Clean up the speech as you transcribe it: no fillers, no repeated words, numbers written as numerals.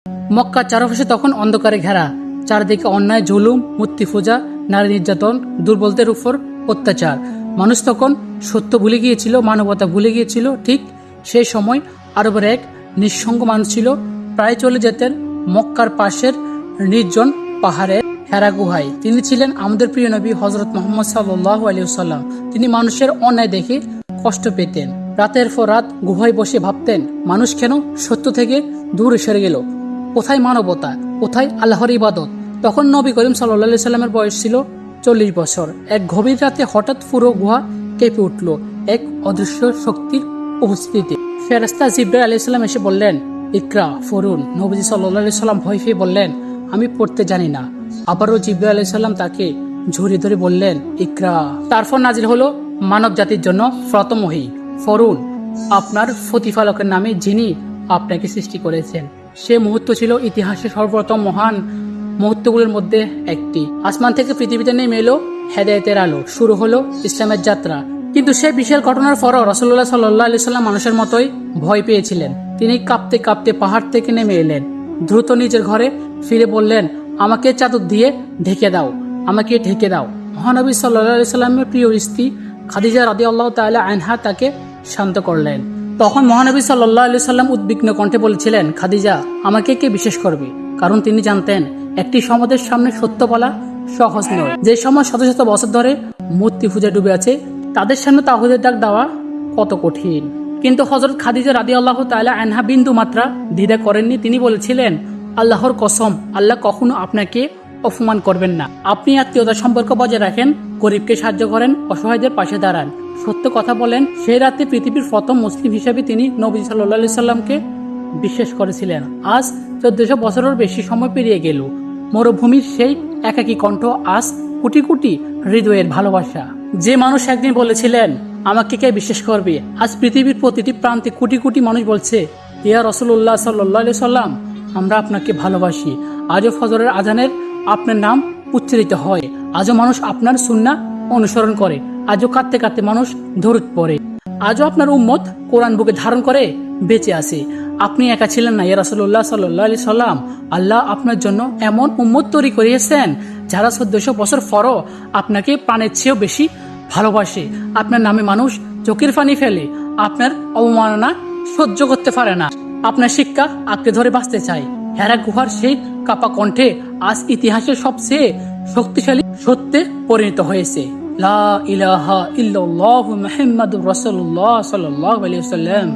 মক্কার চারপাশে তখন অন্ধকারে ঘেরা, চারদিকে অন্যায়, জুলুম, মূর্তি পূজা, নারী নির্যাতন, দুর্বলদের উপর অত্যাচার। মানুষ তখন সত্য ভুলে গিয়েছিল, মানবতা ভুলে গিয়েছিল। ঠিক সেই সময় আরবের এক নিঃসঙ্গ মানুষ ছিল। প্রায় চলে যেতেন মক্কার পাশের নির্জন পাহাড়ে হেরা গুহায়। তিনি ছিলেন আমাদের প্রিয় নবী হযরত মুহাম্মদ সাল্লাল্লাহু আলাইহি ওয়াসাল্লাম। তিনি মানুষের অন্যায় দেখে কষ্ট পেতেন। রাতের পর রাত গুহায় বসে ভাবতেন, মানুষ কেন সত্য থেকে দূরে সরে গেল? কোথায় মানবতা, কোথায় আল্লাহর ইবাদত? তখন নবী করিম সাল্লাল্লাহু আলাইহি সাল্লামের বয়স ছিল 40 বছর। এক গভীর রাতে হঠাৎ পুরো গুহা কেঁপে উঠল এক অদৃশ্য শক্তির উপস্থিতিতে। ফেরেশতা জিবরাইল আলাইহিস সালাম এসে বললেন, ইকরা, পড়ুন। নবীজি সাল্লাল্লাহু আলাইহি সাল্লাম ভয় পেয়ে বললেন, আমি পড়তে জানি না। আবারও জিবরাইল আলাইহিস সালাম তাকে ঝুড়ি ধরে বললেন, ইকরা। তারপর নাজিল হলো মানব জাতির জন্য প্রথম ওহী, পড়ুন আপনার প্রতিপালকের নামে, যিনি আপনাকে সৃষ্টি করেছেন। সে মুহূর্ত ছিল ইতিহাসের সর্বপ্রথম মহান মুহূর্তগুলোর মধ্যে একটি। আসমান থেকে পৃথিবীতে নেমে এলো হেদায়েতের আলো, শুরু হলো ইসলামের যাত্রা। কিন্তু সেই বিশাল ঘটনার পরও রাসূলুল্লাহ সাল্লাল্লাহু আলাইহি সাল্লাম মানুষের মতোই ভয় পেয়েছিলেন। তিনি কাঁপতে কাঁপতে পাহাড় থেকে নেমে এলেন। দ্রুত নিজের ঘরে ফিরে বললেন, আমাকে চাদর দিয়ে ঢেকে দাও, আমাকে ঢেকে দাও। মহানবী সাল্লাল্লাহু আলাইহি সাল্লামের প্রিয় স্ত্রী খাদিজা রাদিয়াল্লাহু তাআলা আনহা তাকে শান্ত করলেন। তখন মহানবী সাল্লাল্লাহু আলাইহি সাল্লাম উদ্বিগ্ন কণ্ঠে বলেছিলেন, খাদিজা, আমাকে কে বিশ্বাস করবে? কারণ তিনি জানতেন একটি সমাজের সামনে সত্য বলা সহজ নয়। যে সমাজ শত শত বছর ধরে মূর্তি পূজা ডুবে আছে, তাদের সামনে তাওহীদের ডাক দেওয়া কত কঠিন। কিন্তু হযরত খাদিজা রাদিয়াল্লাহু তাআলা আনহা বিন্দু মাত্রা দ্বিধা করেননি। তিনি বলেছিলেন, আল্লাহর কসম, আল্লাহ কখনো আপনাকে অপমান করবেন না। আপনি আত্মীয়তার সম্পর্ক বজায় রাখেন, গরিবকে সাহায্য করেন, অসহায়দের পাশে দাঁড়ান, সত্য কথা বলেন। সেই রাতে পৃথিবীর প্রথম মুসলিম হিসেবে তিনি নবী সাল্লাল্লাহু আলাইহি সাল্লামকে বিশ্বাস করেছিলেন। আজ 1400 বছরের বেশি সময় পেরিয়ে গেল। মরুভূমির সেই একাকী কণ্ঠ আজ কোটি কোটি হৃদয়ের ভালোবাসা। যে মানুষ একদিন বলেছিলেন, আমাকে কে বিশ্বাস করবে, আজ পৃথিবীর প্রতিটি প্রান্তে কোটি কোটি মানুষ বলছে, ইয়া রাসূলুল্লাহ সাল্লাল্লাহু আলাইহি সাল্লাম, আমরা আপনাকে ভালোবাসি। আজও ফজরের আজানের আপনার নাম উচ্চারিত হয়, আজও মানুষ আপনার সুন্নাহ অনুসরণ করে, আজও কাঁদতে কাঁদতে মানুষ দরুদ পড়ে, আজও আপনার উম্মত কোরআন বুকে ধারণ করে বেঁচে আছে। আপনি একা ছিলেন না ইয়া রাসূলুল্লাহ সাল্লাল্লাহু আলাইহি সাল্লাম। আল্লাহ আপনার জন্য এমন উম্মত তৈরি করিয়েছেন যারা 1400 বছর পরও আপনাকে প্রাণের চেয়েও বেশি ভালোবাসে। আপনার নামে মানুষ চোখের পানি ফেলে, আপনার অবমাননা সহ্য করতে পারে না, আপনার শিক্ষা আঁকড়ে ধরে বাঁচতে চায়। হেরা গুহার সেই কাপা কণ্ঠে আজ ইতিহাসের সবচেয়ে শক্তিশালী সত্যে পরিণত হয়েছে। লা ইলাহা ইল্লাল্লাহু মুহাম্মাদুর রাসূলুল্লাহ সাল্লাল্লাহু আলাইহি ওয়াসাল্লাম।